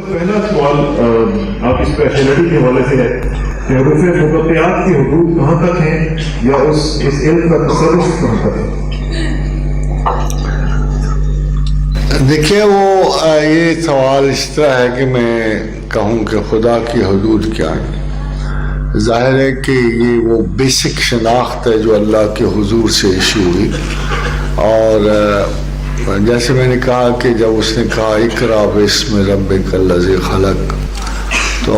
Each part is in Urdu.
پہلا سوال آپ کی اسپیشلٹی کے حوالے سے ہے کہ حروف مقطعات کی حدود کہاں تک ہیں یا اس علم کا تصرف کہاں تک ہے؟ دیکھیے یہ سوال اس طرح ہے کہ میں کہوں کہ خدا کی حدود کیا ہے. ظاہر ہے کہ یہ وہ بیسک شناخت ہے جو اللہ کے حضور سے ایشو ہوئی. اور جیسے میں نے کہا کہ جب اس نے کہا اقرا باسم ربک الذی خلق، تو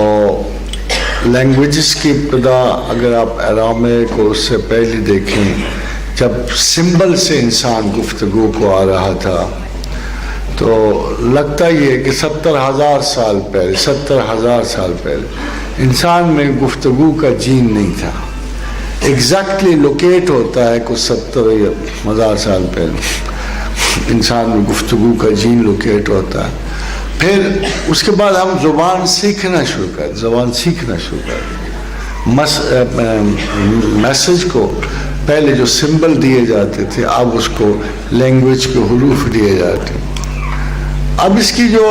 لینگویجز کی ابتدا اگر آپ ارامیک کو اس سے پہلے دیکھیں، جب سمبل سے انسان گفتگو کو آ رہا تھا تو لگتا یہ ہے کہ 70,000 سال پہلے انسان میں گفتگو کا جین نہیں تھا. ایگزیکٹلی لوکیٹ ہوتا ہے کچھ 70,000 سال پہلے انسان میں گفتگو کا جین لوکیٹ ہوتا ہے. پھر اس کے بعد ہم زبان سیکھنا شروع کر میسج کو پہلے جو سمبل دیے جاتے تھے اب اس کو لینگویج کے حروف دیے جاتے ہیں. اب اس کی جو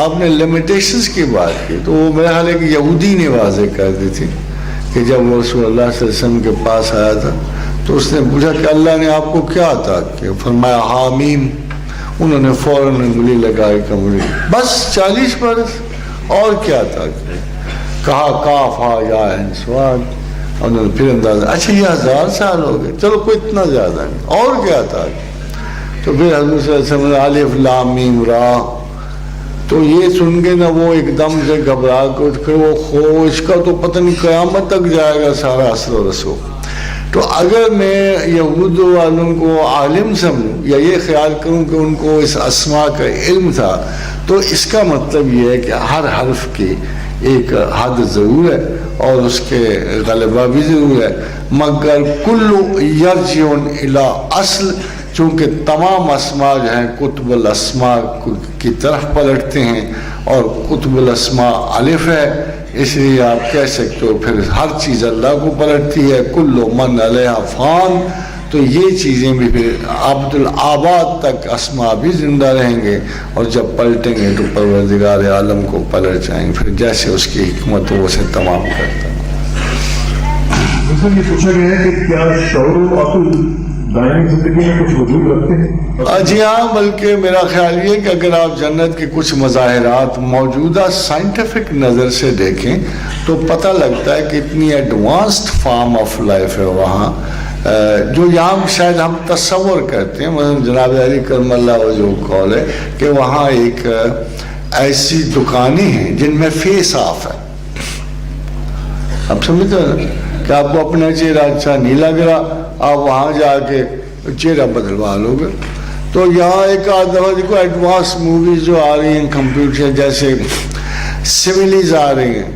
آپ نے لمیٹیشنز کی بات کی تو وہ میرا خیال ہے کہ یہودی نے واضح کر دی تھی کہ جب وہ رسول اللہ صلی اللہ علیہ وسلم کے پاس آیا تھا تو اس نے پوچھا کہ اللہ نے آپ کو کیا عطا کیا؟ فرمایا حامیم. انہوں نے فوراً انگلی لگائی کمری، بس 40 برس اور کیا عطا کیا؟ کہا کاف ہا یا عین صاد. انہوں نے پھر اندازہ اچھا یہ 1000 سال ہو گئے، چلو کوئی اتنا زیادہ نہیں، اور کیا عطا کیا؟ تو پھر حضرت صلی اللہ علیہ وسلم نے الف لام میم را. تو یہ سن کے نہ وہ ایک دم سے گھبرا کے اٹھ کے وہ اس کا تو پتہ نہیں قیامت تک جائے گا سارا اثر و رسوخ. تو اگر میں یہود والوں کو عالم سمجھوں یا یہ خیال کروں کہ ان کو اس اسماء کا علم تھا تو اس کا مطلب یہ ہے کہ ہر حرف کی ایک حد ضرور ہے اور اس کے غلبہ بھی ضرور ہے. مگر کل یرجع الی اصل، چونکہ تمام اسماء جو ہیں کتب الاسماء کی طرف پلٹتے ہیں اور کتب الاسماء الف ہے، اس لیے آپ کہہ سکتے ہو پھر ہر چیز اللہ کو پلٹتی ہے. کل من علیہا فان، تو یہ چیزیں بھی پھر عبد الآباد تک اسماء بھی زندہ رہیں گے اور جب پلٹیں گے تو پروردگار عالم کو پلٹ جائیں گے، پھر جیسے اس کی حکمت وہ اسے تمام کرتا ہے. یہ پوچھا گیا ہے کہ کیا شعور و عقل دائمی زندگی میں کچھ وجود رکھتے ہیں؟ جی ہاں، بلکہ میرا خیال یہ کہ اگر آپ جنت کے کچھ مظاہرات موجودہ سائنٹیفک نظر سے دیکھیں تو پتہ لگتا ہے کہ اتنی ایڈوانسڈ فارم آف لائف ہے وہاں جو یہاں شاید ہم تصور کرتے ہیں. مثلا جناب علی کرم اللہ وجہ قول ہے کہ وہاں ایک ایسی دکانیں ہیں جن میں فیس آف ہے. آپ سمجھتے ہیں کہ آپ کو اپنا چہرہ اچھا نہیں لگ رہا، آپ وہاں جا کے چہرہ بدلوا لو گے. تو یہاں ایک آدھا دیکھو ایڈوانس موویز جو آ رہی ہیں کمپیوٹر جیسے سیملیز آ رہی ہیں،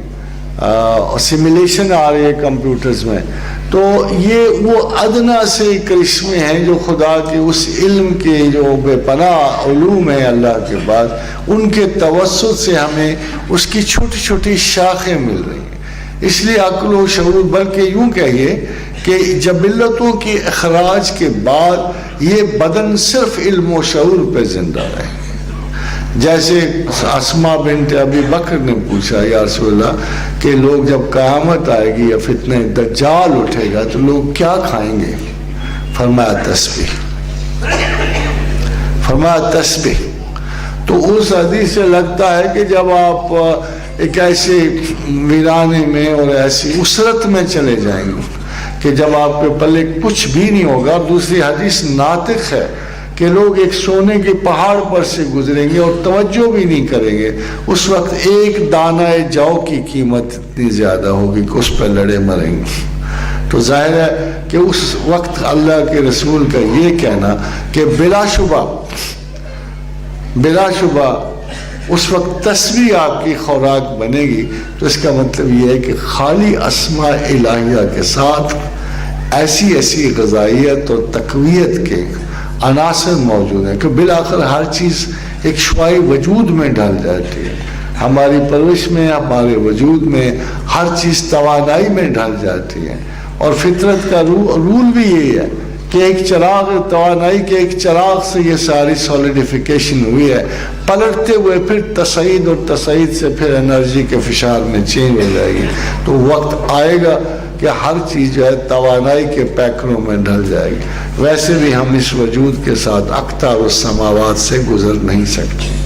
سیمولیشن آ رہی ہے کمپیوٹرز میں، تو یہ وہ ادنا سے کرشمے ہیں جو خدا کے اس علم کے جو بے پناہ علوم ہیں اللہ کے بعد، ان کے توسط سے ہمیں اس کی چھوٹی چھوٹی شاخیں مل رہی ہیں. اس لیے عقل و شعور، بلکہ یوں کہیے کہ جبلتوں کے اخراج کے بعد یہ بدن صرف علم و شعور پہ زندہ رہے. جیسے اسماء بنت ابی بکر نے پوچھا یا رسول اللہ کہ لوگ جب قیامت آئے گی یا فتنہ دجال اٹھے گا تو لوگ کیا کھائیں گے؟ فرمایا تسبیح. تو اس حدیث سے لگتا ہے کہ جب آپ ایک ایسے ویرانے میں اور ایسی اسرت میں چلے جائیں گے کہ جب آپ کے پلے کچھ بھی نہیں ہوگا. دوسری حدیث ناطق ہے کہ لوگ ایک سونے کے پہاڑ پر سے گزریں گے اور توجہ بھی نہیں کریں گے. اس وقت ایک دانہ جو کی قیمت اتنی زیادہ ہوگی کہ اس پہ لڑے مریں گے. تو ظاہر ہے کہ اس وقت اللہ کے رسول کا یہ کہنا کہ بلا شبہ اس وقت تسبیح آپ کی خوراک بنے گی، تو اس کا مطلب یہ ہے کہ خالی اسماء الہیہ کے ساتھ ایسی غذائیت اور تقویت کے عناصر موجود ہیں کہ بالآخر ہر چیز ایک شعاع وجود میں ڈال جاتی ہے. ہماری پرورش میں، ہمارے وجود میں ہر چیز توانائی میں ڈھل جاتی ہے. اور فطرت کا رول بھی یہی ہے کہ کہ ایک چراغ توانائی کے ایک چراغ سے یہ ساری سولیڈیفیکیشن ہوئی ہے، پلٹتے ہوئے پھر تصعید اور تصعید سے پھر انرجی کے فشار میں چینج ہو جائے گی، تو وقت آئے گا کہ ہر چیز جو ہے توانائی کے پیکروں میں ڈھل جائے گی۔ ویسے بھی ہم اس وجود کے ساتھ اقطار السماوات سے گزر نہیں سکتے۔